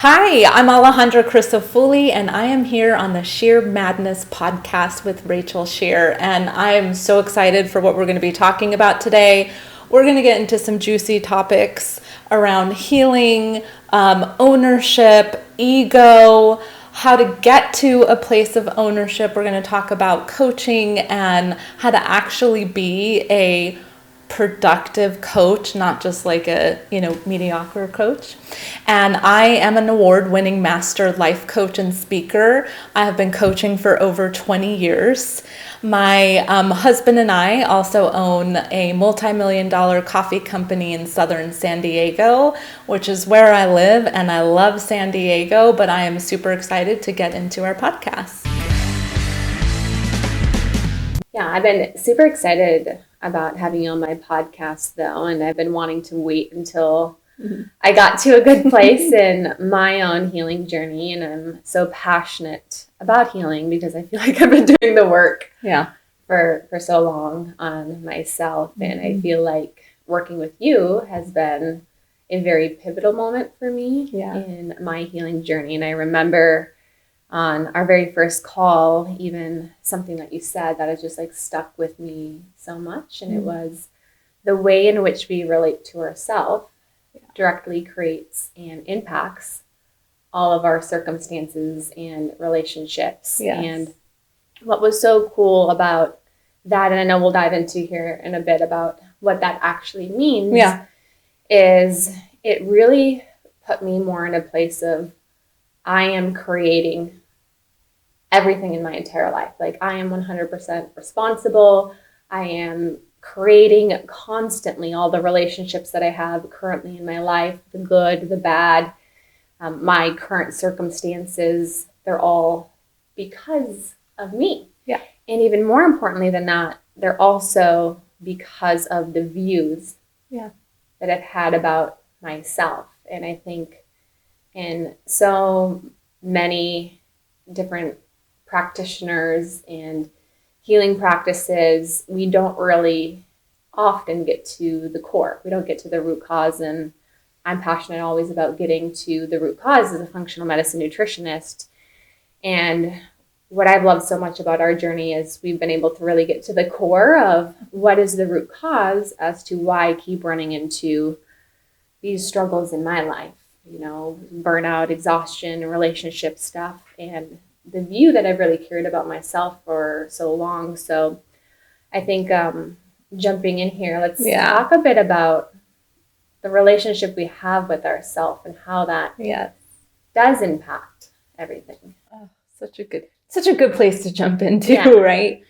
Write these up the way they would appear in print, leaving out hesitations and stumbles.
Hi, I'm Alejandra Crisafulli, and I am here on the Scheer Madness Podcast with Rachel Scheer, and I am so excited for what we're going to be talking about today. We're going to get into some juicy topics around healing, ownership, ego, how to get to a place of ownership. We're going to talk about coaching and how to actually be a productive coach, not just like a, mediocre coach. And I am an award-winning master life coach and speaker. I have been coaching for over 20 years. My husband and I also own a multi-million-dollar coffee company in southern San Diego, which is where I live, and I love San Diego, but I am super excited to get into our podcast. Yeah, I've been super excited about having you on my podcast, though, and I've been wanting to wait until I got to a good place in my own healing journey, and I'm so passionate about healing because I feel like I've been doing the work for so long on myself, and I feel like working with you has been a very pivotal moment for me in my healing journey. And I remember on our very first call, even something that you said that has just like stuck with me so much. And it was the way in which we relate to ourselves directly creates and impacts all of our circumstances and relationships. Yes. And what was so cool about that, and I know we'll dive into here in a bit about what that actually means, is it really put me more in a place of I am creating everything in my entire life. Like I am 100% responsible. I am creating constantly all the relationships that I have currently in my life, the good, the bad, my current circumstances, they're all because of me. Yeah. And even more importantly than that, they're also because of the views that I've had about myself. And I think in so many different practitioners and healing practices, we don't really often get to the core. We don't get to the root cause. And I'm passionate always about getting to the root cause as a functional medicine nutritionist. And what I've loved so much about our journey is we've been able to really get to the core of what is the root cause as to why I keep running into these struggles in my life, burnout, exhaustion, relationship stuff, and the view that I've really cared about myself for so long. So I think jumping in here, let's talk a bit about the relationship we have with ourselves and how that does impact everything. Oh, such a good place to jump into, right?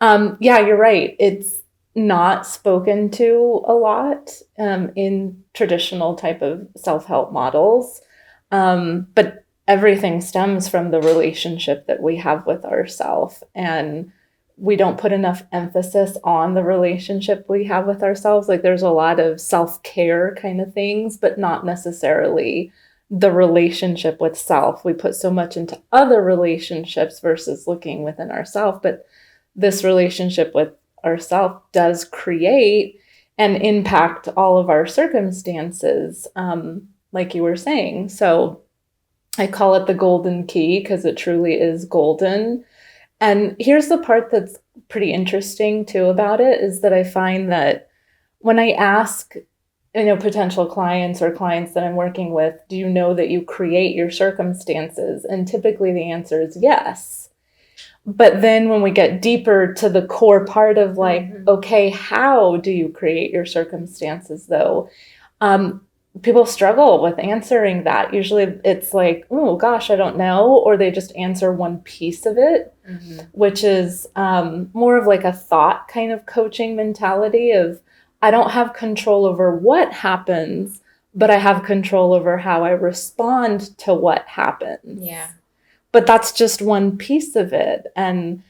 You're right. It's not spoken to a lot in traditional type of self-help models, but everything stems from the relationship that we have with ourselves, and we don't put enough emphasis on the relationship we have with ourselves. Like there's a lot of self-care kind of things, but not necessarily the relationship with self. We put so much into other relationships versus looking within ourselves, but this relationship with ourself does create and impact all of our circumstances, like you were saying. So I call it the golden key because it truly is golden. And here's the part that's pretty interesting too about it is that I find that when I ask, potential clients or clients that I'm working with, do you know that you create your circumstances? And typically the answer is yes. But then when we get deeper to the core part of okay, how do you create your circumstances though? People struggle with answering that. Usually it's like, oh gosh, I don't know. Or they just answer one piece of it, which is more of like a thought kind of coaching mentality of, I don't have control over what happens, but I have control over how I respond to what happens. Yeah. But that's just one piece of it. And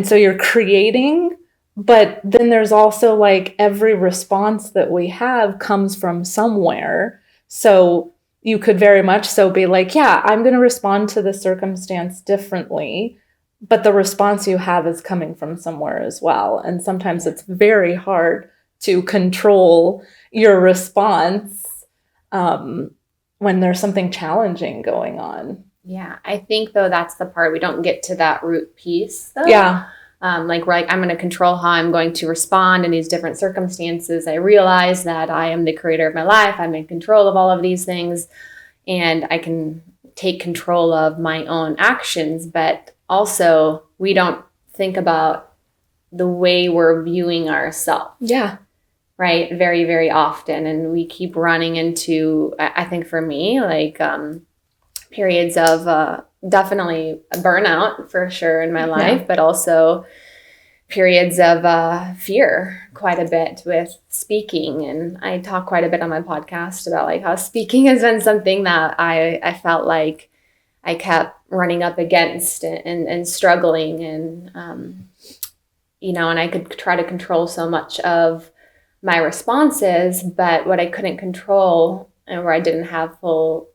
so you're creating, but then there's also like every response that we have comes from somewhere. So you could very much so be like, I'm going to respond to the circumstance differently, but the response you have is coming from somewhere as well. And sometimes it's very hard to control your response when there's something challenging going on. Yeah, I think though that's the part we don't get to that root piece though. Yeah. Like we're like, I'm going to control how I'm going to respond in these different circumstances. I realize that I am the creator of my life. I'm in control of all of these things, and I can take control of my own actions. But also, we don't think about the way we're viewing ourselves. Yeah. Right? Very, very often. And we keep running into, I think for me, like periods of definitely burnout for sure in my life, but also periods of fear quite a bit with speaking. And I talk quite a bit on my podcast about like how speaking has been something that I felt like I kept running up against and struggling. And, you know, and I could try to control so much of my responses, but what I couldn't control and where I didn't have full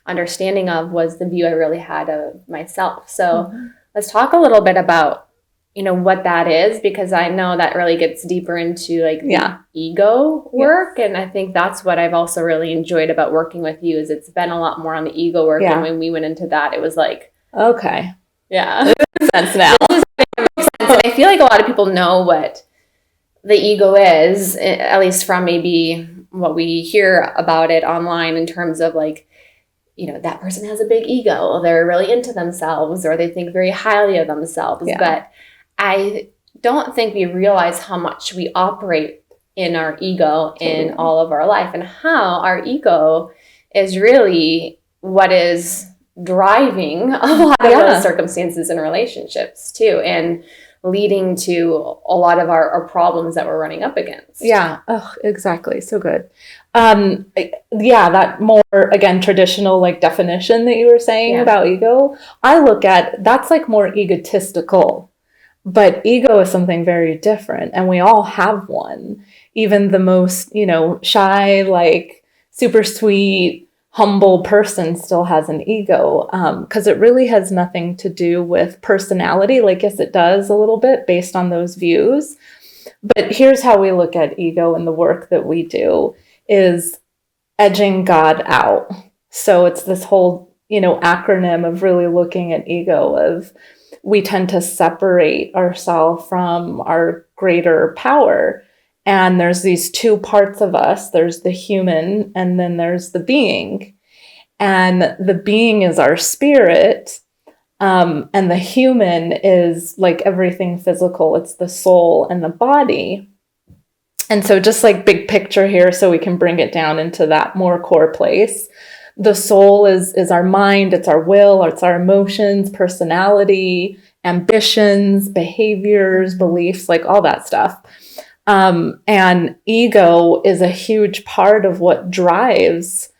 understanding of was the view I really had of myself. So let's talk a little bit about, you know, what that is, because I know that really gets deeper into like the ego work. And I think that's what I've also really enjoyed about working with you is it's been a lot more on the ego work. And when we went into that, it was like, okay. Yeah. This makes sense now. And I feel like a lot of people know what the ego is, at least from maybe what we hear about it online in terms of like, you know, that person has a big ego, they're really into themselves, or they think very highly of themselves. But I don't think we realize how much we operate in our ego in all of our life, and how our ego is really what is driving a lot of those circumstances and relationships too, and leading to a lot of our problems that we're running up against. Yeah. Oh, exactly. So good. That more, again, traditional like definition that you were saying about ego, I look at, that's like more egotistical, but ego is something very different. And we all have one, even the most, you know, shy, like super sweet, humble person still has an ego, because it really has nothing to do with personality. Like, yes, it does a little bit based on those views. But here's how we look at ego in the work that we do is edging God out. So it's this whole, you know, acronym of really looking at ego of we tend to separate ourselves from our greater power. And there's these two parts of us. There's the human, and then there's the being. And the being is our spirit, and the human is like everything physical. It's the soul and the body. And so just like big picture here, so we can bring it down into that more core place. The soul is our mind, it's our will, it's our emotions, personality, ambitions, behaviors, beliefs, like all that stuff. And ego is a huge part of what drives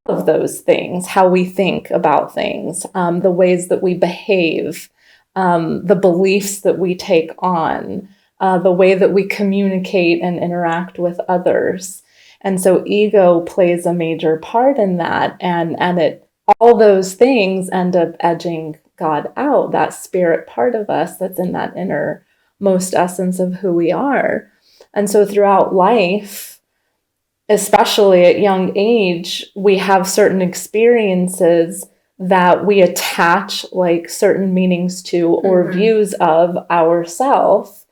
all of those things, how we think about things, the ways that we behave, the beliefs that we take on, the way that we communicate and interact with others. And so ego plays a major part in that. And all those things end up edging God out, that spirit part of us that's in that innermost essence of who we are. And so throughout life, especially at young age, we have certain experiences that we attach like certain meanings to or views of ourselves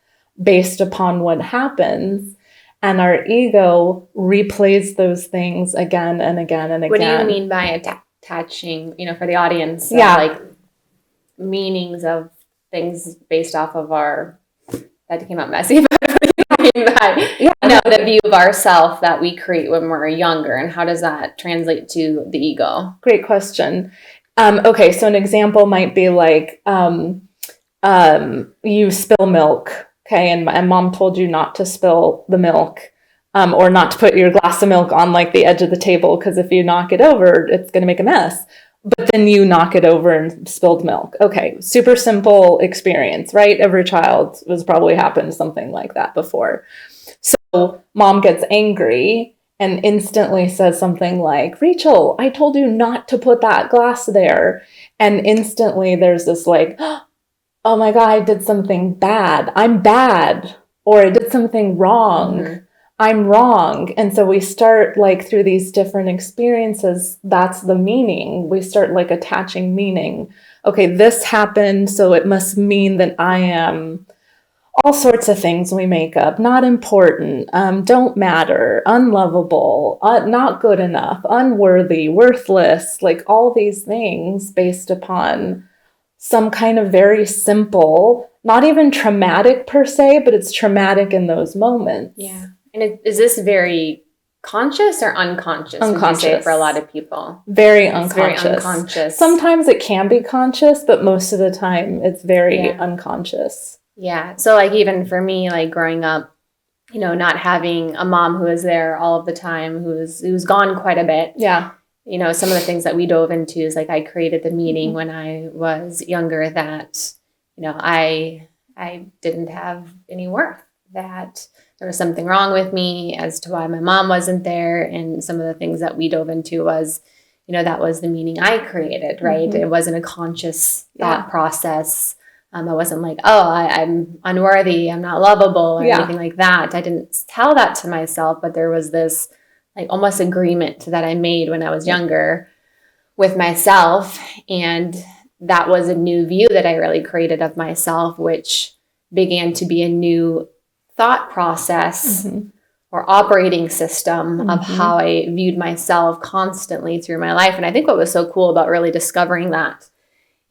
based upon what happens. And our ego replays those things again and again and again. What do you mean by attaching, you know, for the audience, like meanings of things based off of our, that came out messy, but the view of ourself that we create when we're younger, and how does that translate to the ego? Great question. Okay, so an example might be like you spill milk, okay, and mom told you not to spill the milk, or not to put your glass of milk on like the edge of the table, because if you knock it over, it's going to make a mess. But then you knock it over and spilled milk. Okay, super simple experience, right? Every child has probably happened something like that before. So mom gets angry and instantly says something like, Rachel, I told you not to put that glass there. And instantly there's this like, oh my God, I did something bad. I'm bad. Or I did something wrong. I'm wrong. And so we start like through these different experiences, that's the meaning. We start like attaching meaning. Okay, this happened, so it must mean that I am all sorts of things we make up. Not important, don't matter, unlovable, not good enough, unworthy, worthless, like all these things based upon some kind of very simple, not even traumatic per se, but it's traumatic in those moments. Yeah. And is this very conscious or unconscious? Unconscious. Would you say for a lot of people? Very unconscious. Very unconscious. Sometimes it can be conscious, but most of the time it's very unconscious. Yeah. So like even for me, like growing up, you know, not having a mom who was there all of the time, who's gone quite a bit. Yeah. You know, some of the things that we dove into is like I created the meaning when I was younger that, you know, I didn't have any worth, that there was something wrong with me as to why my mom wasn't there. And some of the things that we dove into was, you know, that was the meaning I created, right? It wasn't a conscious thought process. I wasn't like, oh, I'm unworthy, I'm not lovable, or anything like that. I didn't tell that to myself, but there was this like almost agreement that I made when I was younger with myself. And that was a new view that I really created of myself, which began to be a new thought process or operating system of how I viewed myself constantly through my life. And I think what was so cool about really discovering that,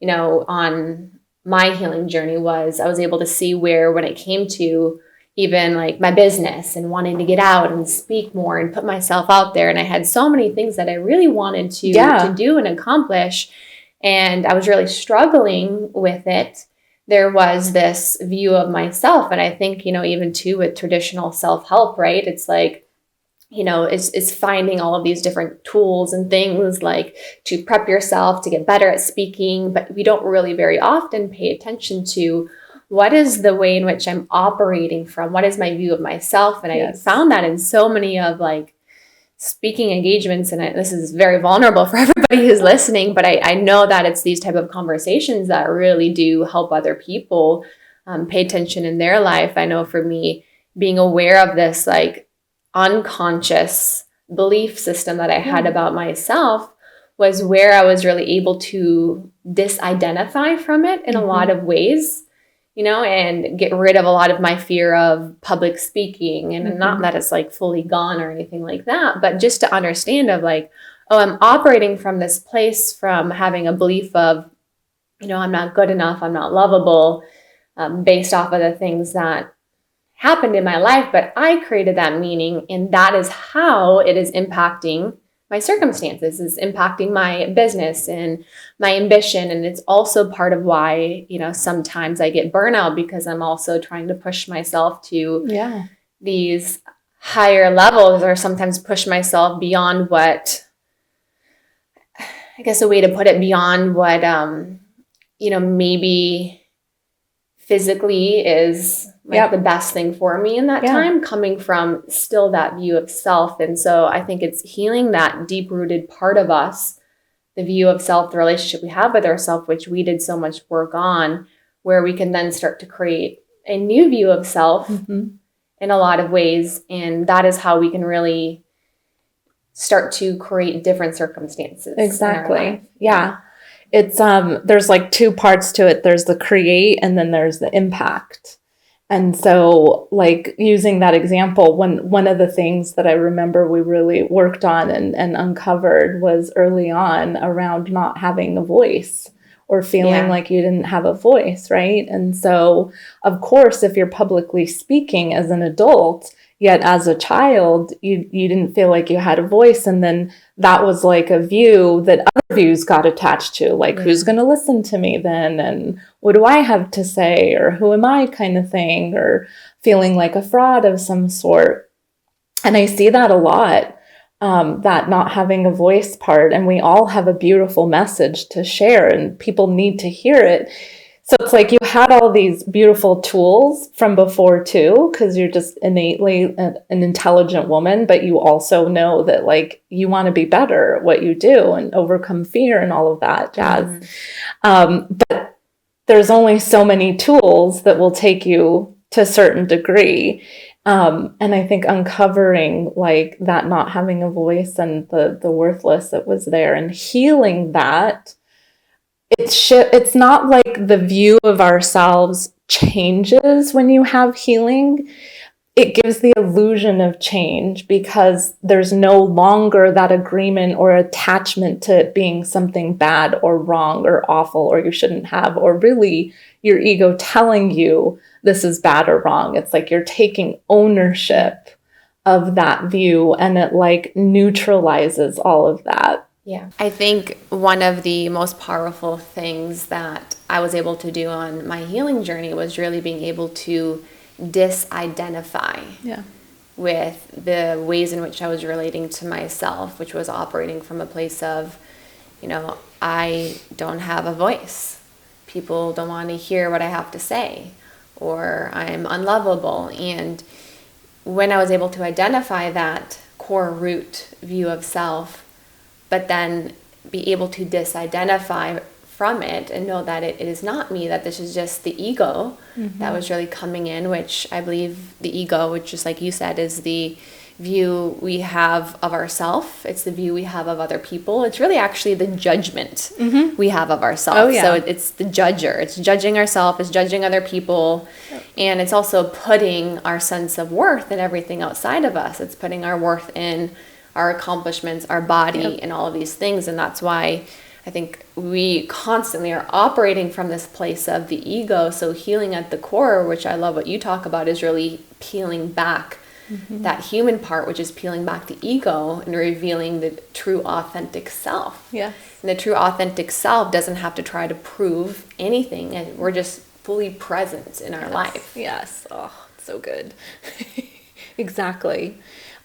you know, on my healing journey was I was able to see where when it came to even like my business and wanting to get out and speak more and put myself out there. And I had so many things that I really wanted to do and accomplish. And I was really struggling with it. There was this view of myself. And I think, you know, even too with traditional self-help, right? It's like, you know, it's finding all of these different tools and things like to prep yourself to get better at speaking. But we don't really very often pay attention to what is the way in which I'm operating from? What is my view of myself? And I found that in so many of like speaking engagements, and this is very vulnerable for everybody who's listening, but I know that it's these type of conversations that really do help other people pay attention in their life. I know for me, being aware of this like unconscious belief system that I had about myself was where I was really able to disidentify from it in a lot of ways. You know, and get rid of a lot of my fear of public speaking. And not that it's like fully gone or anything like that, but just to understand of like, oh, I'm operating from this place from having a belief of, you know, I'm not good enough, I'm not lovable, based off of the things that happened in my life. But I created that meaning, and that is how it is impacting my circumstances, is impacting my business and my ambition. And it's also part of why, you know, sometimes I get burnout, because I'm also trying to push myself to these higher levels, or sometimes push myself beyond what, I guess a way to put it, beyond what, you know, maybe physically is like the best thing for me in that time, coming from still that view of self. And so I think it's healing that deep-rooted part of us, the view of self, the relationship we have with ourselves, which we did so much work on, where we can then start to create a new view of self in a lot of ways. And that is how we can really start to create different circumstances. Exactly. Yeah. It's there's like two parts to it. There's the create, and then there's the impact. And so like using that example, one of the things that I remember we really worked on and uncovered was early on around not having a voice, or feeling like you didn't have a voice, right? And so, of course, if you're publicly speaking as an adult, yet as a child, you didn't feel like you had a voice. And then that was like a view that other views got attached to, like who's going to listen to me then? And what do I have to say? Or who am I kind of thing? Or feeling like a fraud of some sort. And I see that a lot, that not having a voice part. And we all have a beautiful message to share, and people need to hear it. So it's like you had all these beautiful tools from before too, because you're just innately an intelligent woman, but you also know that like you want to be better at what you do and overcome fear and all of that jazz. But there's only so many tools that will take you to a certain degree. And I think uncovering like that not having a voice and the worthless that was there and healing that, it's not like the view of ourselves changes when you have healing. It gives the illusion of change because there's no longer that agreement or attachment to it being something bad or wrong or awful or you shouldn't have, or really your ego telling you this is bad or wrong. It's like you're taking ownership of that view and it like neutralizes all of that. Yeah. I think one of the most powerful things that I was able to do on my healing journey was really being able to disidentify with the ways in which I was relating to myself, which was operating from a place of, I don't have a voice. People don't want to hear what I have to say, or I'm unlovable. And when I was able to identify that core root view of self, but then be able to disidentify from it and know that it is not me, that this is just the ego that was really coming in, which I believe the ego, which just like you said, is the view we have of ourselves. It's the view we have of other people. It's really actually the judgment we have of ourselves. Oh, yeah. So it's the judger. It's judging ourselves, it's judging other people. Yep. And it's also putting our sense of worth in everything outside of us. It's putting our worth in our accomplishments, our body, and all of these things. And that's why I think we constantly are operating from this place of the ego. So healing at the core, which I love what you talk about, is really peeling back that human part, which is peeling back the ego and revealing the true authentic self. Yes. And the true authentic self doesn't have to try to prove anything. And we're just fully present in our life. Yes. Oh, so good. Exactly.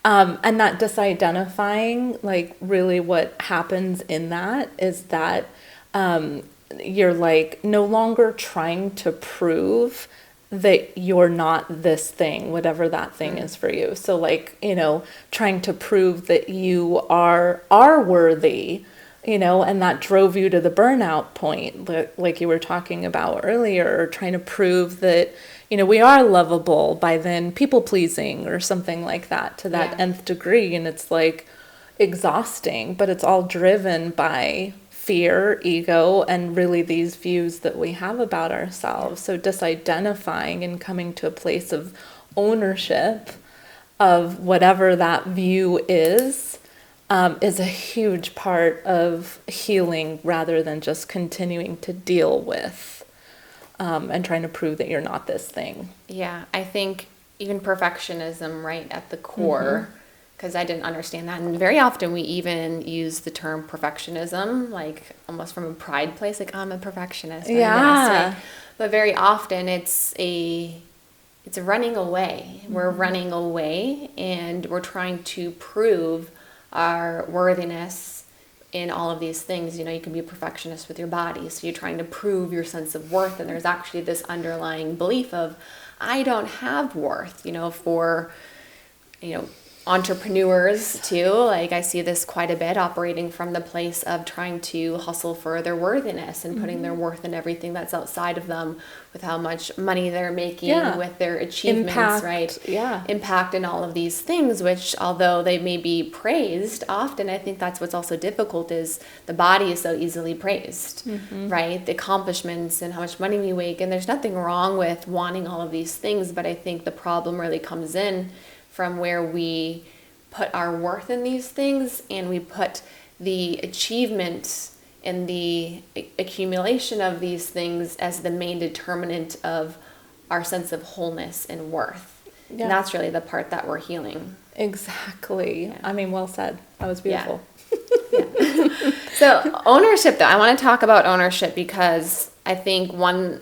And that disidentifying, like really what happens in that is that you're like no longer trying to prove that you're not this thing, whatever that thing is for you. So like, trying to prove that you are worthy, and that drove you to the burnout point, like you were talking about earlier, or trying to prove that, we are lovable by then people pleasing or something like that to that nth degree. And it's like exhausting, but it's all driven by fear, ego, and really these views that we have about ourselves. So disidentifying and coming to a place of ownership of whatever that view is a huge part of healing rather than just continuing to deal with and trying to prove that you're not this thing. Yeah, I think even perfectionism, right, at the core, because I didn't understand that. And very often we even use the term perfectionism, like almost from a pride place, like, I'm a perfectionist. Right? But very often it's a running away. We're running away and we're trying to prove our worthiness in all of these things. You can be a perfectionist with your body, so you're trying to prove your sense of worth, and there's actually this underlying belief of I don't have worth, for entrepreneurs too. Like I see this quite a bit, operating from the place of trying to hustle for their worthiness and putting their worth in everything that's outside of them, with how much money they're making, with their achievements, impact, right? Yeah. Impact and all of these things, which although they may be praised, often I think that's what's also difficult is the body is so easily praised, right? The accomplishments and how much money we make. And there's nothing wrong with wanting all of these things, but I think the problem really comes in from where we put our worth in these things and we put the achievement and the accumulation of these things as the main determinant of our sense of wholeness and worth. Yeah. And that's really the part that we're healing. Exactly. Yeah. I mean, well said. That was beautiful. Yeah. So ownership, though, I want to talk about ownership because I think one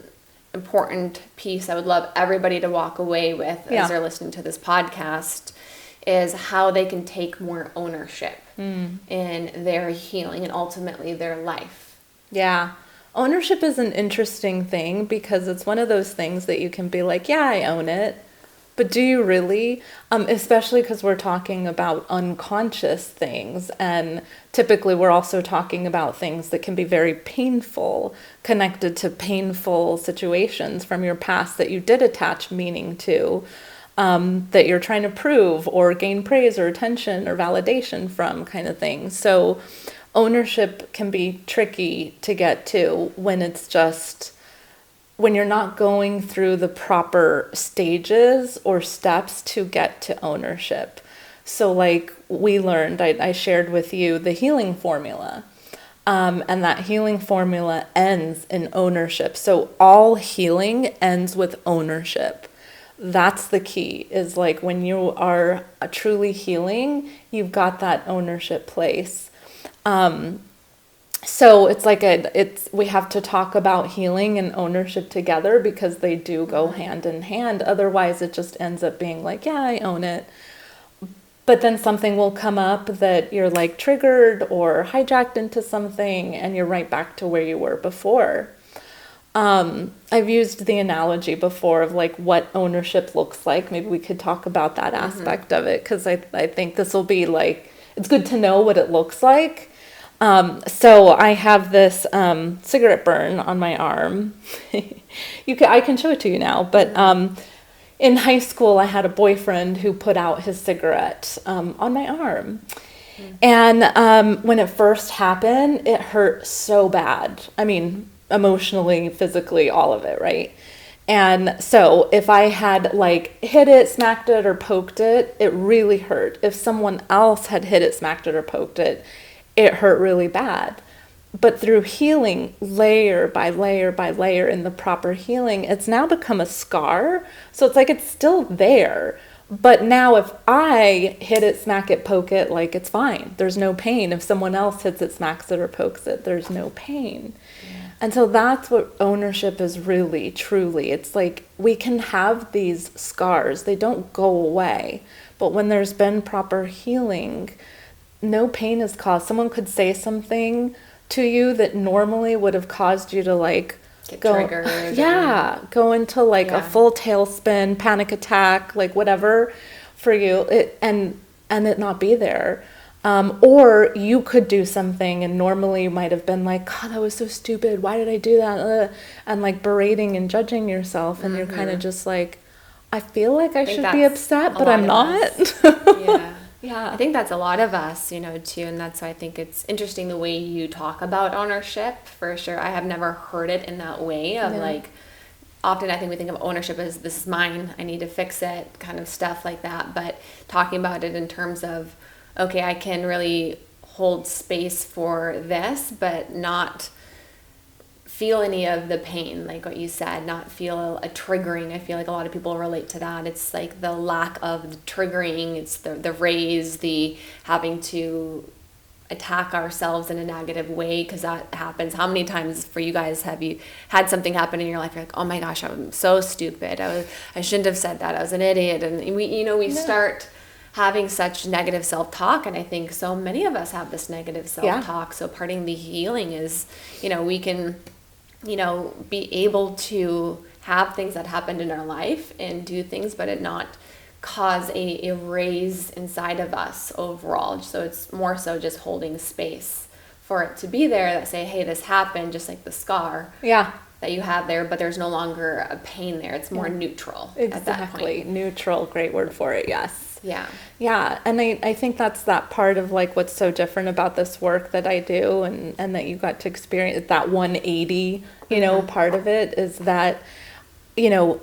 important piece I would love everybody to walk away with as they're listening to this podcast is how they can take more ownership in their healing and ultimately their life. Yeah. Ownership is an interesting thing because it's one of those things that you can be like, yeah, I own it. But do you really? Especially because we're talking about unconscious things. And typically we're also talking about things that can be very painful, connected to painful situations from your past that you did attach meaning to. that you're trying to prove or gain praise or attention or validation from, kind of thing. So ownership can be tricky to get to when you're not going through the proper stages or steps to get to ownership. So like we learned, I shared with you the healing formula. And that healing formula ends in ownership. So all healing ends with ownership. That's the key, is like when you are truly healing, you've got that ownership place. So it's like we have to talk about healing and ownership together, because they do go hand in hand. Otherwise, it just ends up being like, yeah, I own it. But then something will come up that you're like triggered or hijacked into something, and you're right back to where you were before. I've used the analogy before of like what ownership looks like. Maybe we could talk about that aspect of it, because I think this will be like, it's good to know what it looks like. So I have this cigarette burn on my arm. I can show it to you now, but in high school, I had a boyfriend who put out his cigarette on my arm. And when it first happened, it hurt so bad. I mean, emotionally, physically, all of it, right? And so if I had like hit it, smacked it, or poked it, it really hurt. If someone else had hit it, smacked it, or poked it, it hurt really bad. But through healing, layer by layer by layer, in the proper healing, it's now become a scar. So it's like it's still there. But now if I hit it, smack it, poke it, like it's fine. There's no pain. If someone else hits it, smacks it, or pokes it, there's no pain. Yeah. And so that's what ownership is really, truly. It's like we can have these scars. They don't go away. But when there's been proper healing, no pain is caused. Someone could say something to you that normally would have caused you to like get triggered. Yeah, go into like a full tailspin, panic attack, like whatever for you, and it not be there. Or you could do something and normally you might have been like, God, that was so stupid. Why did I do that? And like berating and judging yourself. And you're kind of just like, I feel like I should be upset, but I'm not. Yeah. Yeah. I think that's a lot of us, too. And that's why I think it's interesting the way you talk about ownership, for sure. I have never heard it in that way of like, often I think we think of ownership as this is mine, I need to fix it, kind of stuff like that. But talking about it in terms of, okay, I can really hold space for this, but not feel any of the pain, like what you said, not feel a triggering. I feel like a lot of people relate to that. It's like the lack of the triggering, it's the raise, the having to attack ourselves in a negative way, because that happens. How many times for you guys have you had something happen in your life, you're like, oh my gosh, I'm so stupid, I shouldn't have said that, I was an idiot. And we start having such negative self-talk, and I think so many of us have this negative self-talk. So parting the healing is, we can be able to have things that happened in our life and do things, but it not cause a raise inside of us overall. So it's more so just holding space for it to be there, that say, hey, this happened, just like the scar that you have there, but there's no longer a pain there. It's more neutral at that point. Neutral, great word for it, yes. Yeah. And I think that's that part of like what's so different about this work that I do, and that you got to experience that 180, part of it is that,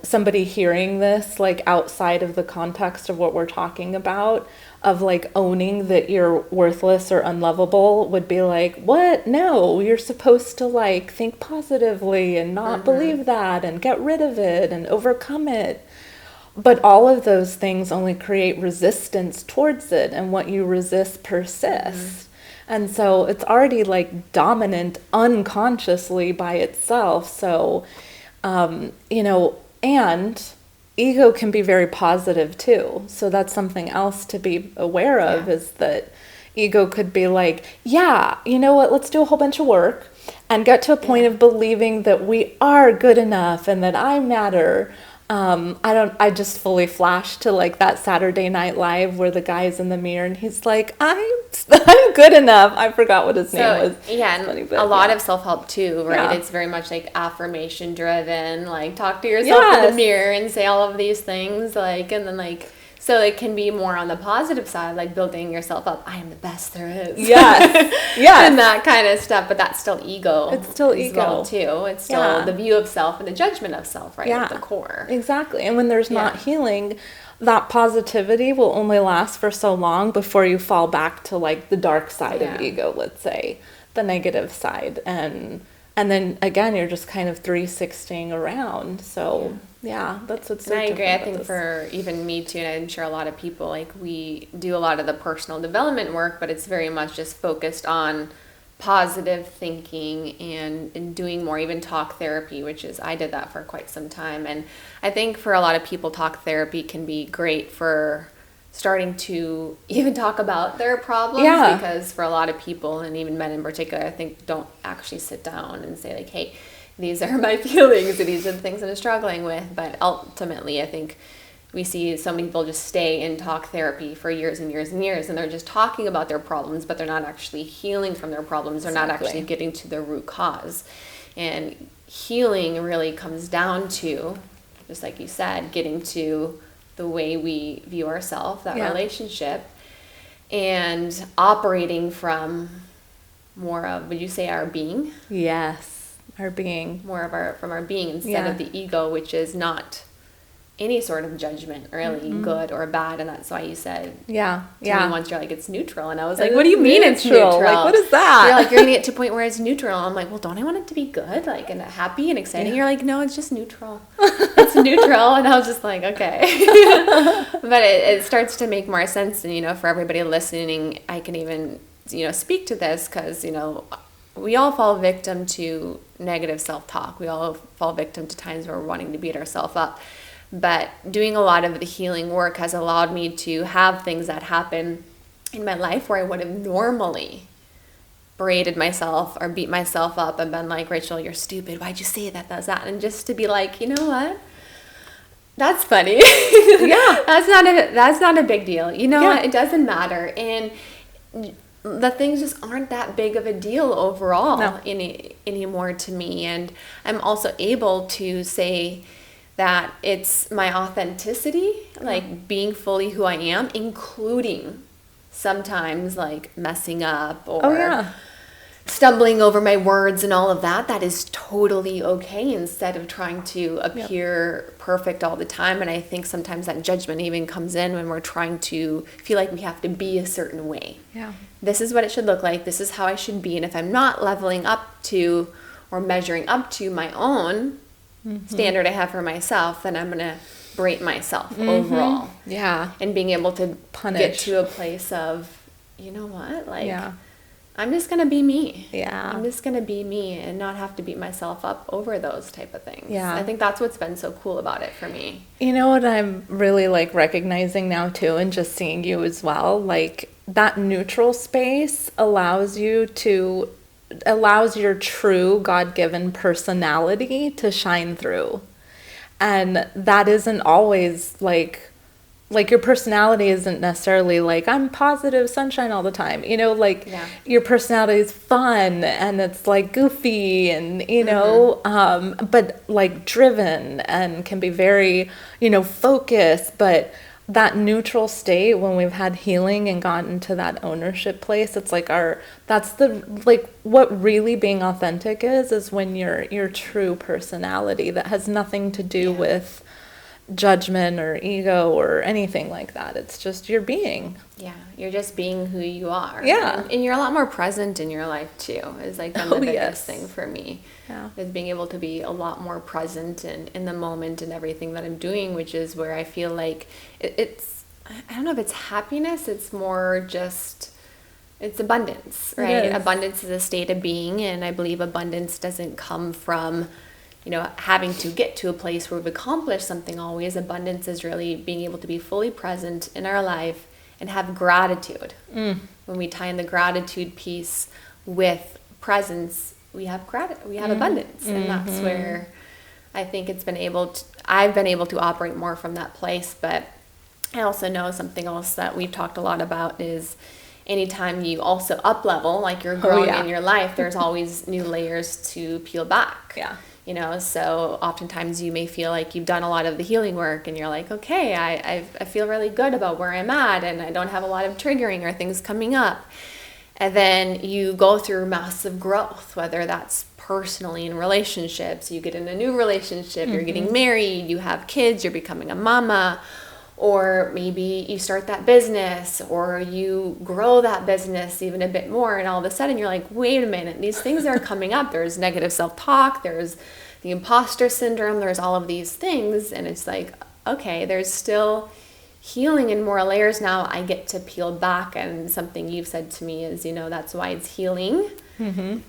somebody hearing this like outside of the context of what we're talking about, of like owning that you're worthless or unlovable, would be like, what? No, you're supposed to like think positively and not believe that and get rid of it and overcome it. But all of those things only create resistance towards it, and what you resist persists. And so it's already like dominant unconsciously by itself. So, and ego can be very positive too. So that's something else to be aware of, is that ego could be like, yeah, you know what, let's do a whole bunch of work and get to a point of believing that we are good enough and that I matter. I just fully flashed to like that Saturday Night Live where the guy's in the mirror and he's like, I'm good enough. I forgot what his name was. Yeah, and funny, a lot of self-help too, right? Yeah. It's very much like affirmation driven, like talk to yourself in the mirror and say all of these things, like, and then like, so it can be more on the positive side, like building yourself up. I am the best there is. Yes. Yes. And that kind of stuff, but that's still ego. It's still ego. Well too. It's still the view of self and the judgment of self, right? At the core. Exactly. And when there's not healing, that positivity will only last for so long before you fall back to like the dark side of ego, let's say, the negative side. And then again, you're just kind of 360ing around. So that's what's so I agree. I think for even me too, and I'm sure a lot of people, like we do a lot of the personal development work, but it's very much just focused on positive thinking and doing more, even talk therapy, which is, I did that for quite some time. And I think for a lot of people, talk therapy can be great for starting to even talk about their problems, because for a lot of people, and even men in particular, I think don't actually sit down and say like, hey, these are my feelings and these are the things that I'm struggling with. But ultimately, I think we see so many people just stay in talk therapy for years and years and years, and they're just talking about their problems, but they're not actually healing from their problems. They're not actually getting to the root cause. And healing really comes down to, just like you said, getting to the way we view ourselves, that relationship, and operating from more of, would you say, our being? Yes. Our being. More of from our being instead of the ego, which is not any sort of judgment, really, good or bad. And that's why you said to me once, you're like, it's neutral. And I was like, what do you mean it's neutral? Like, what is that? You're like, you're getting it to a point where it's neutral. I'm like, well, don't I want it to be good, like, and happy and exciting? You're like, no, it's just neutral. It's neutral. And I was just like, okay. But it starts to make more sense. And, for everybody listening, I can even, speak to this because, we all fall victim to negative self-talk. We all fall victim to times where we're wanting to beat ourselves up. But doing a lot of the healing work has allowed me to have things that happen in my life where I would have normally berated myself or beat myself up and been like, Rachel, you're stupid. Why'd you say that? That's that. And just to be like, you know what? That's funny. That's not a big deal. What? It doesn't matter. And the things just aren't that big of a deal overall anymore to me. And I'm also able to say that it's my authenticity, like being fully who I am, including sometimes like messing up or stumbling over my words and all of that. That is totally okay, instead of trying to appear perfect all the time. And I think sometimes that judgment even comes in when we're trying to feel like we have to be a certain way. This is what it should look like. This is how I should be. And if I'm not leveling up to or measuring up to my own standard I have for myself, then I'm going to berate myself overall. And being able to get to a place of, you know what, like, I'm just going to be me. I'm just going to be me and not have to beat myself up over those type of things. I think that's what's been so cool about it for me. You know what I'm really like recognizing now too, and just seeing you as well, like that neutral space allows your true God-given personality to shine through. And that isn't always like your personality isn't necessarily like, I'm positive sunshine all the time. Your personality is fun and it's like goofy and, but like driven and can be very, focused. But that neutral state, when we've had healing and gotten to that ownership place, it's like what really being authentic is when your true personality that has nothing to do with judgment or ego or anything like that. It's just your being. You're just being who you are. And you're a lot more present in your life too, is like the biggest thing for me. Is being able to be a lot more present and in the moment and everything that I'm doing, which is where I feel like it's I don't know if it's happiness, it's more just, it's abundance, right? Abundance is a state of being, and I believe abundance doesn't come from having to get to a place where we've accomplished something always. Abundance is really being able to be fully present in our life and have gratitude. When we tie in the gratitude piece with presence, we have abundance. And that's where I think I've been able to operate more from that place, but I also know something else that we've talked a lot about is anytime you also up level, like you're growing in your life, there's always new layers to peel back. Yeah. So oftentimes you may feel like you've done a lot of the healing work and you're like, okay, I feel really good about where I'm at and I don't have a lot of triggering or things coming up. And then you go through massive growth, whether that's personally in relationships, you get in a new relationship, you're getting married, you have kids, you're becoming a mama, or maybe you start that business or you grow that business even a bit more, and all of a sudden you're like, wait a minute, these things are coming up. There's negative self-talk, there's the imposter syndrome, there's all of these things, and it's like, okay, there's still healing in more layers now. I get to peel back, and something you've said to me is, that's why it's healing.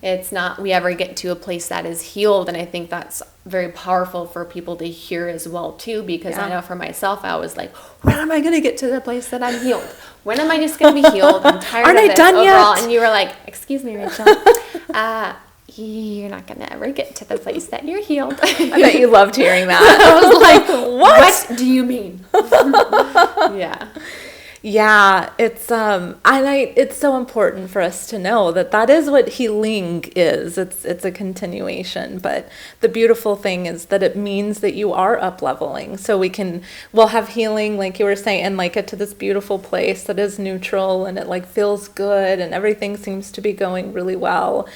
It's not we ever get to a place that is healed, and I think that's very powerful for people to hear as well too, because I know for myself I was like, when am I going to get to the place that I'm healed? When am I just going to be healed? I'm tired Aren't of I this done overall. yet? And you were like, excuse me, Rachel, you're not going to ever get to the place that you're healed. I bet you loved hearing that. I was like, what do you mean? Yeah, it's it's so important for us to know that is what healing is. It's a continuation, but the beautiful thing is that it means that you are up leveling. So we'll have healing, like you were saying, and like get to this beautiful place that is neutral and it like feels good and everything seems to be going really well.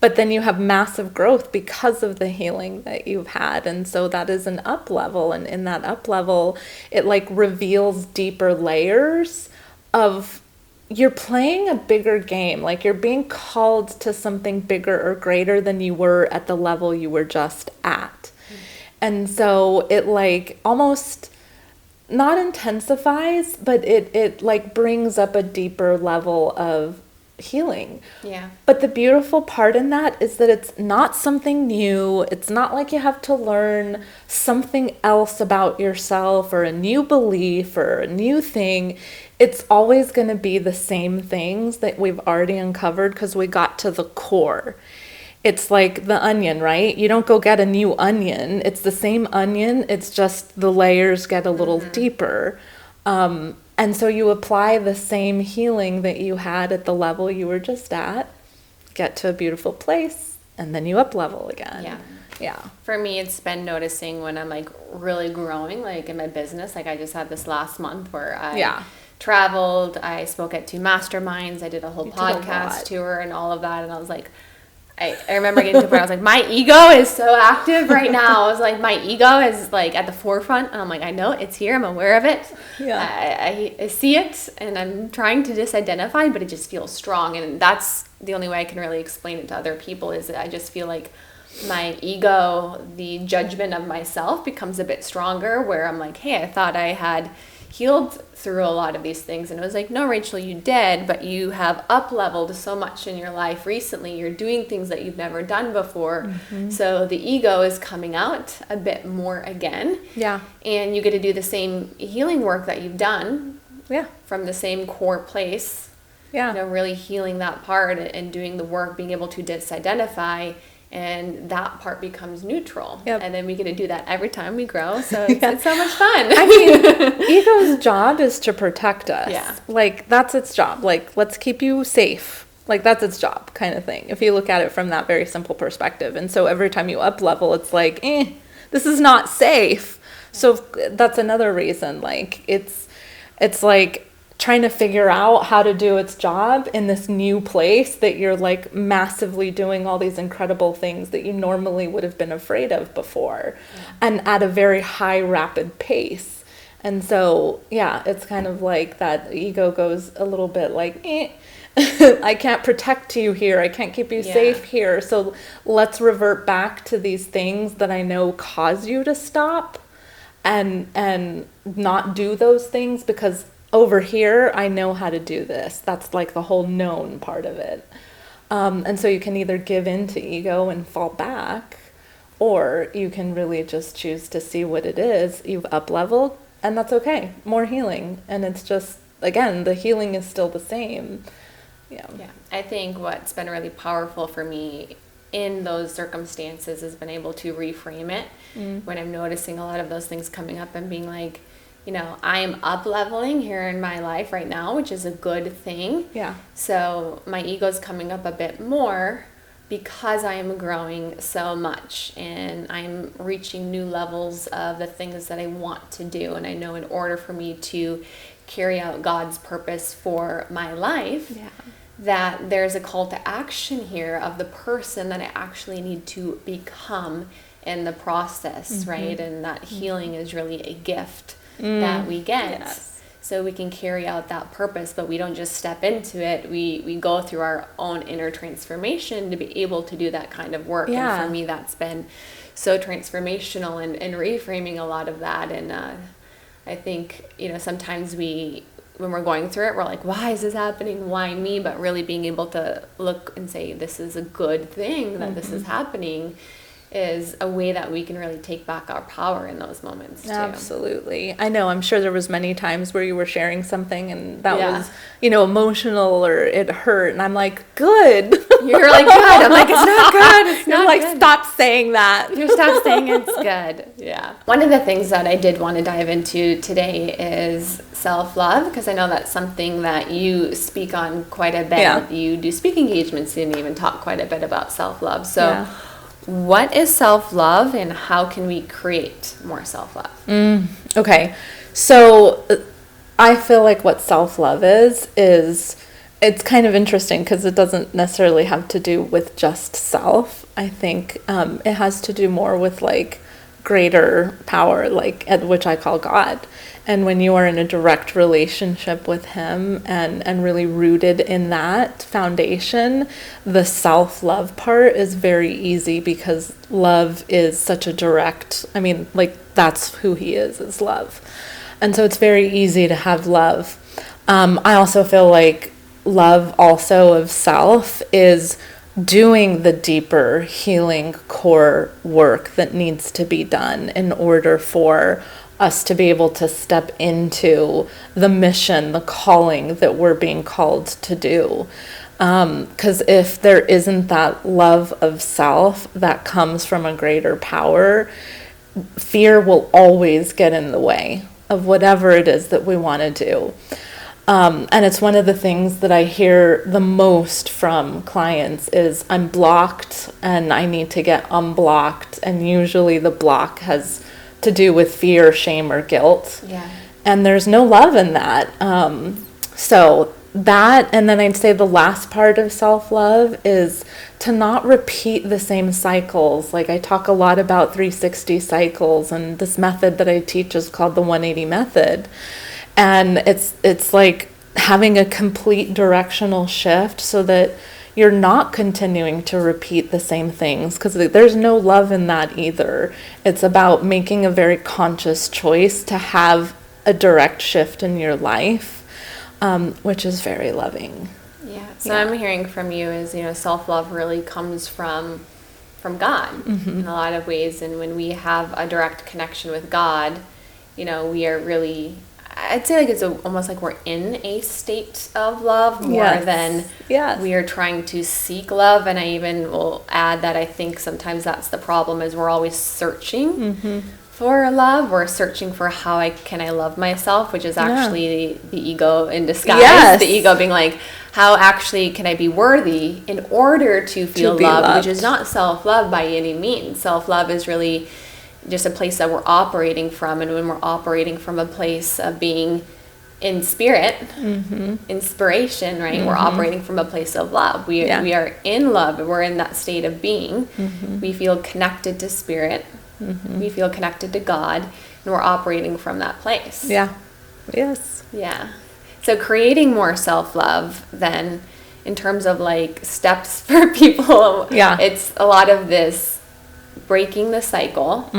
But then you have massive growth because of the healing that you've had. And so that is an up level. And in that up level, it like reveals deeper layers of you're playing a bigger game. Like you're being called to something bigger or greater than you were at the level you were just at. And so it like almost not intensifies, but it like brings up a deeper level of healing. Yeah. But the beautiful part in that is that it's not something new. It's not like you have to learn something else about yourself or a new belief or a new thing. It's always going to be the same things that we've already uncovered because we got to the core. It's like the onion, right? You don't go get a new onion. It's the same onion. It's just the layers get a little deeper. And so you apply the same healing that you had at the level you were just at, get to a beautiful place, and then you up level again. Yeah. For me, it's been noticing when I'm like really growing, like in my business. Like I just had this last month where I traveled, I spoke at 2 masterminds, I did a whole podcast tour and all of that. And I was like, I remember getting to a point, I was like, my ego is so active right now. I was like, my ego is like at the forefront. And I'm like, I know it's here. I'm aware of it. Yeah. I see it and I'm trying to disidentify, but it just feels strong. And that's the only way I can really explain it to other people is that I just feel like my ego, the judgment of myself becomes a bit stronger where I'm like, hey, I thought I had healed through a lot of these things. And it was like, no, Rachel, you did, but you have up-leveled so much in your life recently. You're doing things that you've never done before. So the ego is coming out a bit more again. Yeah. And you get to do the same healing work that you've done. Yeah. From the same core place. Yeah. Really healing that part and doing the work, being able to disidentify, and that part becomes neutral. Yep. And then we get to do that every time we grow. So it's so much fun. I mean, ego's job is to protect us. Yeah. Like, that's its job. Like, let's keep you safe. Like, that's its job kind of thing, if you look at it from that very simple perspective. And so every time you up level, it's like, this is not safe. So that's another reason. Like, it's like trying to figure out how to do its job in this new place that you're like massively doing all these incredible things that you normally would have been afraid of before, and at a very high rapid pace. And so it's kind of like that ego goes a little bit like I can't protect you here, I can't keep you safe here, so let's revert back to these things that I know cause you to stop and not do those things, because over here, I know how to do this. That's like the whole known part of it. And so you can either give in to ego and fall back, or you can really just choose to see what it is. You've up-leveled, and that's okay. More healing. And it's just, again, the healing is still the same. Yeah. I think what's been really powerful for me in those circumstances has been able to reframe it when I'm noticing a lot of those things coming up and being like, I am up leveling here in my life right now, which is a good thing. Yeah. So my ego's coming up a bit more because I am growing so much and I'm reaching new levels of the things that I want to do. And I know in order for me to carry out God's purpose for my life, that there's a call to action here of the person that I actually need to become in the process, right? And that healing is really a gift that we get. Yes. So we can carry out that purpose, but we don't just step into it. We go through our own inner transformation to be able to do that kind of work. Yeah. And for me, that's been so transformational and reframing a lot of that. And I think, sometimes when we're going through it, we're like, why is this happening? Why me? But really being able to look and say, this is a good thing that this is happening, is a way that we can really take back our power in those moments too. Absolutely. I know, I'm sure there was many times where you were sharing something and that was, emotional or it hurt, and I'm like, good. You're like, good. I'm like, it's not good. It's not like, good. Stop saying that. You stop saying it's good. Yeah. One of the things that I did want to dive into today is self-love, because I know that's something that you speak on quite a bit. Yeah. You do speak engagements and even talk quite a bit about self-love. So what is self-love and how can we create more self-love? Okay. So I feel like what self-love is it's kind of interesting because it doesn't necessarily have to do with just self. I think it has to do more with like greater power, like which I call God. And when you are in a direct relationship with him and really rooted in that foundation, the self-love part is very easy because love is such a direct, that's who he is love. And so it's very easy to have love. I also feel like love also of self is doing the deeper healing core work that needs to be done in order for us to be able to step into the mission, the calling that we're being called to do. Because if there isn't that love of self that comes from a greater power, fear will always get in the way of whatever it is that we want to do. And it's one of the things that I hear the most from clients is I'm blocked and I need to get unblocked. And usually the block has to do with fear, shame, or guilt. Yeah. And there's no love in that. So that, and then I'd say the last part of self-love is to not repeat the same cycles. Like I talk a lot about 360 cycles, and this method that I teach is called the 180 method. And it's like having a complete directional shift so that you're not continuing to repeat the same things, because there's no love in that either. It's about making a very conscious choice to have a direct shift in your life, which is very loving. Yeah. So I'm hearing from you is, self-love really comes from God in a lot of ways. And when we have a direct connection with God, we are really, I'd say like it's almost like we're in a state of love more than we are trying to seek love. And I even will add that I think sometimes that's the problem is we're always searching for love. We're searching for how can I love myself, which is actually the ego in disguise. Yes. The ego being like, how actually can I be worthy in order to feel loved, which is not self-love by any means. Self-love is really just a place that we're operating from, and when we're operating from a place of being in spirit, inspiration, right? We're operating from a place of love. We are in love. We're in that state of being. We feel connected to spirit. We feel connected to God, and we're operating from that place. Yeah. Yes. Yeah. So creating more self-love then in terms of like steps for people, it's a lot of this breaking the cycle,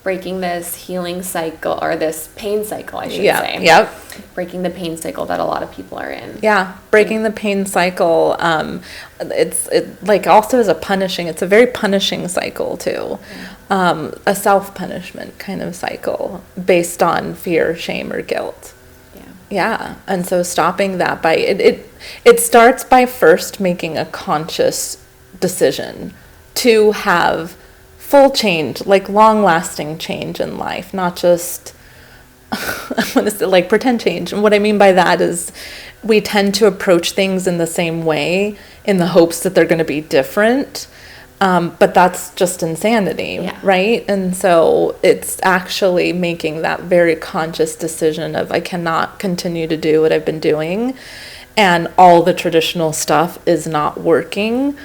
breaking this healing cycle, or this pain cycle, I should say. Yep. Breaking the pain cycle that a lot of people are in. Yeah, breaking the pain cycle. It's like also as it's a very punishing cycle too. A self-punishment kind of cycle based on fear, shame, or guilt. Yeah, and so stopping that by it starts by first making a conscious decision to have full change, like long-lasting change in life, not just I want to say like pretend change. And what I mean by that is we tend to approach things in the same way in the hopes that they're going to be different. But that's just insanity, right? And so it's actually making that very conscious decision of I cannot continue to do what I've been doing, and all the traditional stuff is not working.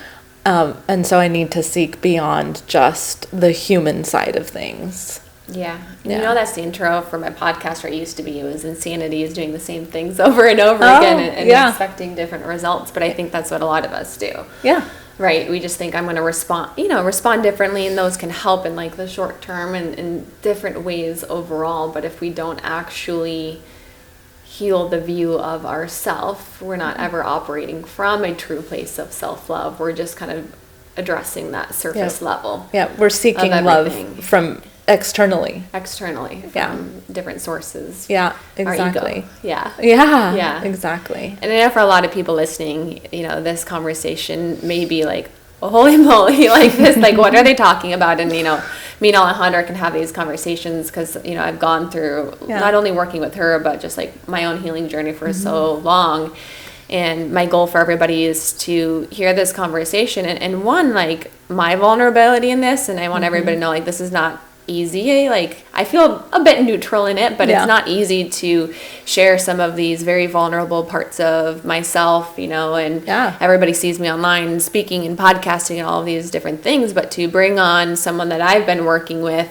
And so I need to seek beyond just the human side of things. Yeah. You know, that's the intro for my podcast where it used to be. It was insanity is doing the same things over and over again and expecting different results. But I think that's what a lot of us do. Yeah. Right. We just think I'm going to respond differently, and those can help in like the short term and in different ways overall. But if we don't actually heal the view of ourself, we're not ever operating from a true place of self-love. We're just kind of addressing that surface level. Yeah. We're seeking love from externally from different sources. Yeah, exactly. Yeah, exactly. And I know for a lot of people listening, this conversation may be like, oh, holy moly, like this, like what are they talking about? And me and Alejandra can have these conversations because I've gone through not only working with her but just like my own healing journey for so long. And my goal for everybody is to hear this conversation and one, like my vulnerability in this, and I want everybody to know like this is not easy. Like I feel a bit neutral in it, but it's not easy to share some of these very vulnerable parts of myself, and everybody sees me online speaking and podcasting and all of these different things, but to bring on someone that I've been working with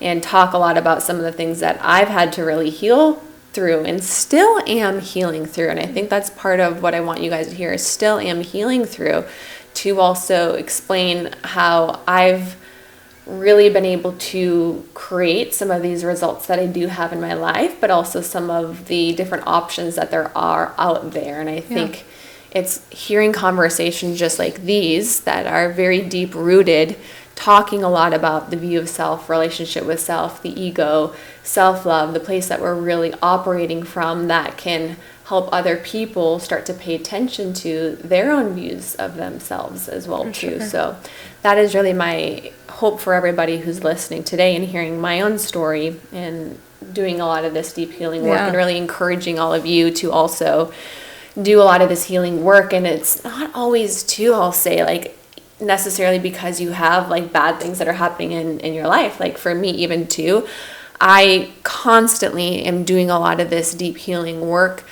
and talk a lot about some of the things that I've had to really heal through and still am healing through. And I think that's part of what I want you guys to hear is still am healing through, to also explain how I've really been able to create some of these results that I do have in my life, but also some of the different options that there are out there. And I think it's hearing conversations just like these that are very deep rooted, talking a lot about the view of self, relationship with self, the ego, self-love, the place that we're really operating from that can help other people start to pay attention to their own views of themselves as well too. So that is really my hope for everybody who's listening today and hearing my own story and doing a lot of this deep healing work and really encouraging all of you to also do a lot of this healing work. And it's not always too, I'll say, like necessarily because you have like bad things that are happening in your life. Like for me even too, I constantly am doing a lot of this deep healing work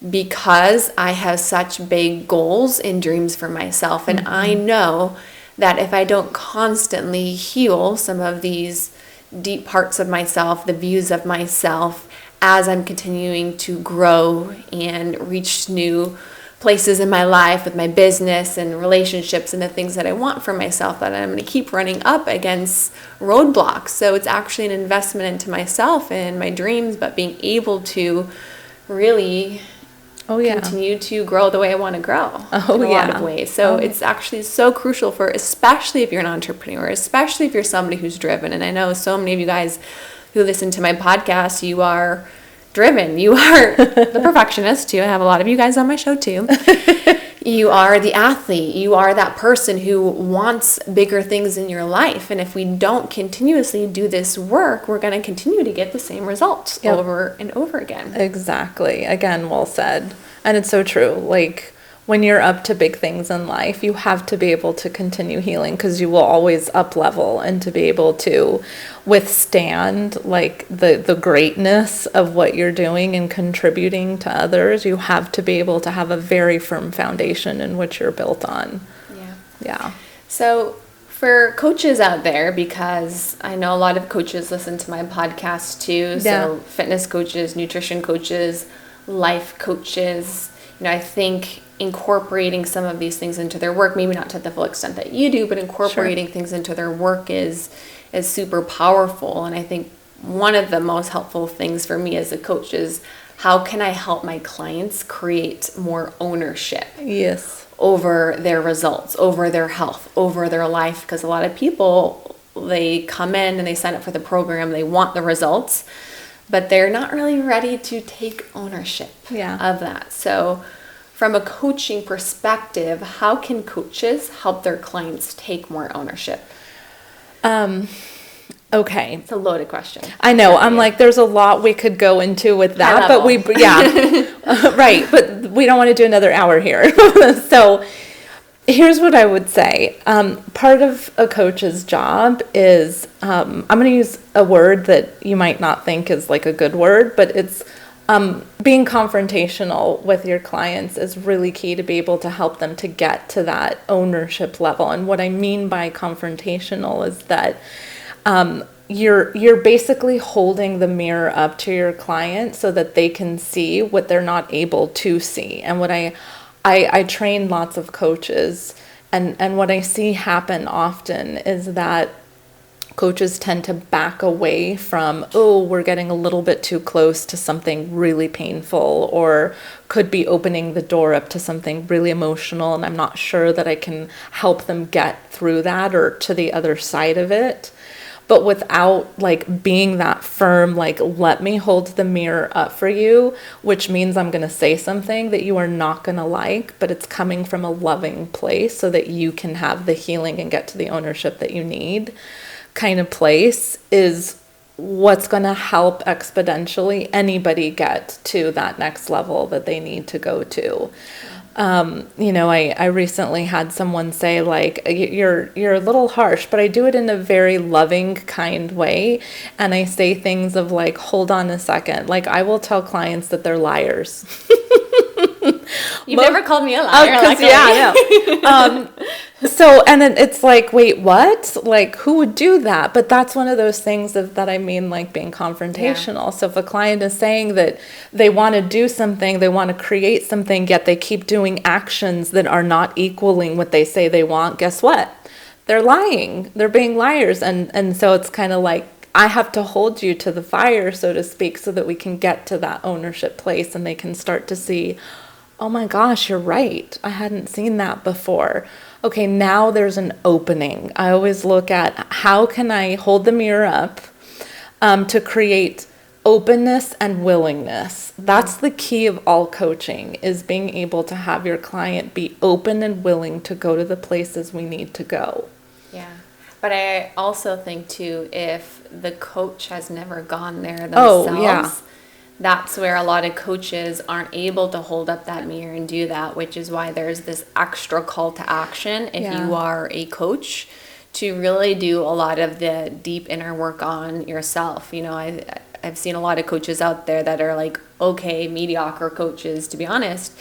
because I have such big goals and dreams for myself. And I know that if I don't constantly heal some of these deep parts of myself, the views of myself, as I'm continuing to grow and reach new places in my life with my business and relationships and the things that I want for myself, that I'm going to keep running up against roadblocks. So it's actually an investment into myself and my dreams, but being able to really continue to grow the way I want to grow in a lot of ways. So it's actually so crucial for, especially if you're an entrepreneur, especially if you're somebody who's driven. And I know so many of you guys who listen to my podcast, you are driven. You are the perfectionist too. I have a lot of you guys on my show too. You are the athlete. You are that person who wants bigger things in your life. And if we don't continuously do this work, we're going to continue to get the same results over and over again. Exactly. Again, well said. And it's so true. Like when you're up to big things in life, you have to be able to continue healing because you will always up level, and to be able to withstand like the greatness of what you're doing and contributing to others, you have to be able to have a very firm foundation in which you're built on. Yeah. So for coaches out there, because I know a lot of coaches listen to my podcast too, so fitness coaches, nutrition coaches, life coaches, I think incorporating some of these things into their work, maybe not to the full extent that you do, but incorporating things into their work is super powerful. And I think one of the most helpful things for me as a coach is how can I help my clients create more ownership over their results, over their health, over their life? Because a lot of people, they come in and they sign up for the program, they want the results, but they're not really ready to take ownership of that. So from a coaching perspective, how can coaches help their clients take more ownership? Okay. It's a loaded question. I know. I'm like, there's a lot we could go into with that, but right. But we don't want to do another hour here. So here's what I would say. Part of a coach's job is, I'm going to use a word that you might not think is like a good word, but it's being confrontational with your clients is really key to be able to help them to get to that ownership level. And what I mean by confrontational is that you're basically holding the mirror up to your client so that they can see what they're not able to see. And what I train lots of coaches, and what I see happen often is that coaches tend to back away from, we're getting a little bit too close to something really painful, or could be opening the door up to something really emotional, and I'm not sure that I can help them get through that or to the other side of it. But without like being that firm, like, let me hold the mirror up for you, which means I'm going to say something that you are not going to like, but it's coming from a loving place so that you can have the healing and get to the ownership that you need kind of place, is what's going to help exponentially anybody get to that next level that they need to go to. I recently had someone say, like, you're a little harsh, but I do it in a very loving, kind way. And I say things of like, hold on a second. Like, I will tell clients that they're liars. You've never called me a liar. So, and then it's like, wait, what? Like, who would do that? But that's one of those things that I mean, like being confrontational. Yeah. So if a client is saying that they want to do something, they want to create something, yet they keep doing actions that are not equaling what they say they want, guess what? They're lying. They're being liars. And so it's kind of like, I have to hold you to the fire, so to speak, so that we can get to that ownership place and they can start to see, oh my gosh, you're right. I hadn't seen that before. Okay, now there's an opening. I always look at how can I hold the mirror up to create openness and willingness. That's the key of all coaching, is being able to have your client be open and willing to go to the places we need to go. Yeah. But I also think too, if the coach has never gone there themselves, that's where a lot of coaches aren't able to hold up that mirror and do that, which is why there's this extra call to action if you are a coach, to really do a lot of the deep inner work on yourself. I've seen a lot of coaches out there that are like, okay, mediocre coaches, to be honest,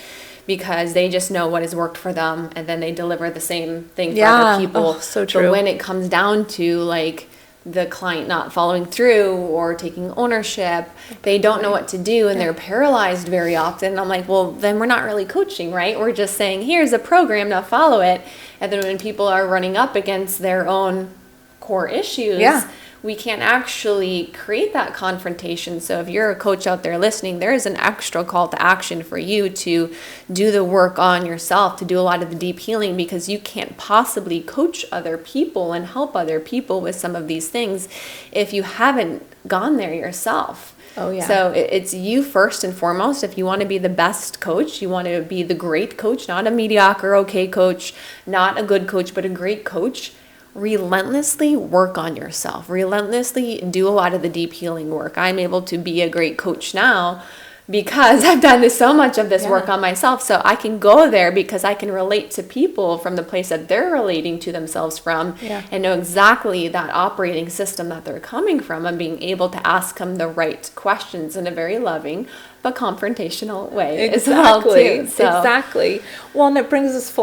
because they just know what has worked for them, and then they deliver the same thing for other people. Oh, so true. But when it comes down to like the client not following through or taking ownership, they don't know what to do, and they're paralyzed very often. I'm like, well, then we're not really coaching, right? We're just saying, here's a program, now follow it. And then when people are running up against their own core issues, we can't actually create that confrontation. So if you're a coach out there listening, there is an extra call to action for you to do the work on yourself, to do a lot of the deep healing, because you can't possibly coach other people and help other people with some of these things if you haven't gone there yourself. Oh, yeah. So it's you first and foremost. If you want to be the best coach, you want to be the great coach, not a mediocre, okay coach, not a good coach, but a great coach. Relentlessly work on yourself. Relentlessly do a lot of the deep healing work. I'm able to be a great coach now because I've done so much of this work on myself. So I can go there because I can relate to people from the place that they're relating to themselves from, and know exactly that operating system that they're coming from, and being able to ask them the right questions in a very loving but confrontational way. Exactly. As well too. Exactly. Well, and it brings us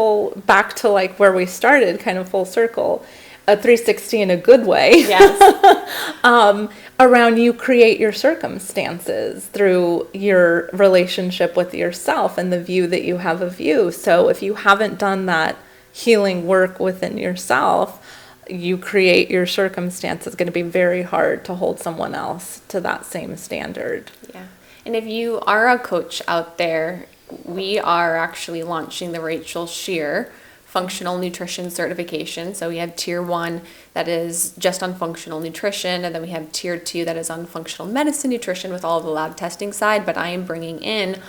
back to like where we started, kind of full circle, a 360 in a good way. Yes. Around you create your circumstances through your relationship with yourself and the view that you have of you. So if you haven't done that healing work within yourself, you create your circumstance. It's going to be very hard to hold someone else to that same standard. Yeah. And if you are a coach out there, we are actually launching the Rachel Scheer Functional Nutrition Certification. So we have Tier 1 that is just on functional nutrition, and then we have Tier 2 that is on functional medicine nutrition with all of the lab testing side. But I am bringing in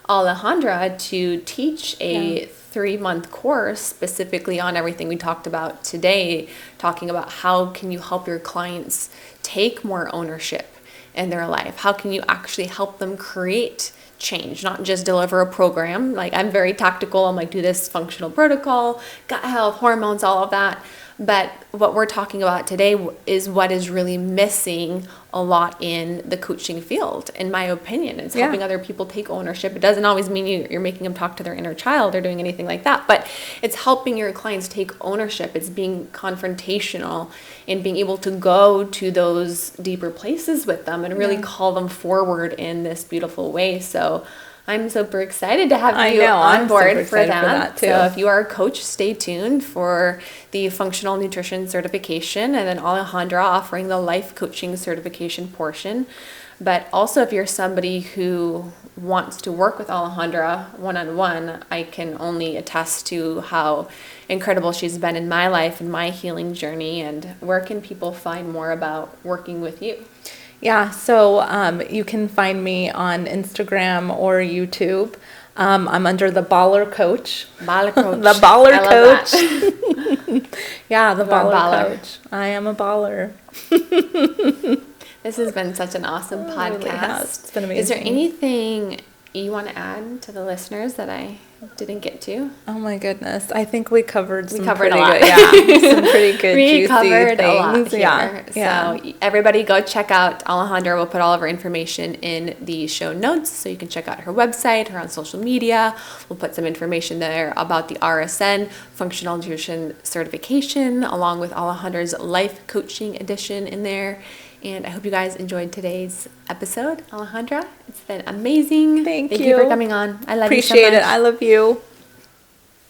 Alejandra to teach a 3-month course specifically on everything we talked about today, talking about how can you help your clients take more ownership in their life? How can you actually help them create change, not just deliver a program? Like, I'm very tactical. I'm like, do this functional protocol, gut health, hormones, all of that. But what we're talking about today is what is really missing a lot in the coaching field, in my opinion. It's helping other people take ownership. It doesn't always mean you're making them talk to their inner child or doing anything like that, but it's helping your clients take ownership. It's being confrontational and being able to go to those deeper places with them and really call them forward in this beautiful way. So I'm super excited to have you on board for that too. So if you are a coach, stay tuned for the functional nutrition certification, and then Alejandra offering the life coaching certification portion. But also, if you're somebody who wants to work with Alejandra one-on-one, I can only attest to how incredible she's been in my life and my healing journey. And where can people find more about working with you? Yeah, so you can find me on Instagram or YouTube. I'm under the Baller Coach. Baller Coach. The Baller Coach. Yeah, the baller Coach. I am a baller. This has been such an awesome podcast. It really has. It's been amazing. Is there anything you want to add to the listeners that I didn't get to? Oh my goodness. I think we covered a lot. Some pretty good we juicy covered things. A lot here. Yeah. So everybody go check out Alejandra. We'll put all of her information in the show notes, so you can check out her website, her on social media. We'll put some information there about the RSN Functional Nutrition Certification, along with Alejandra's Life Coaching Edition in there. And I hope you guys enjoyed today's episode. Alejandra, it's been amazing. Thank you for coming on. I love you so much. Appreciate it. I love you.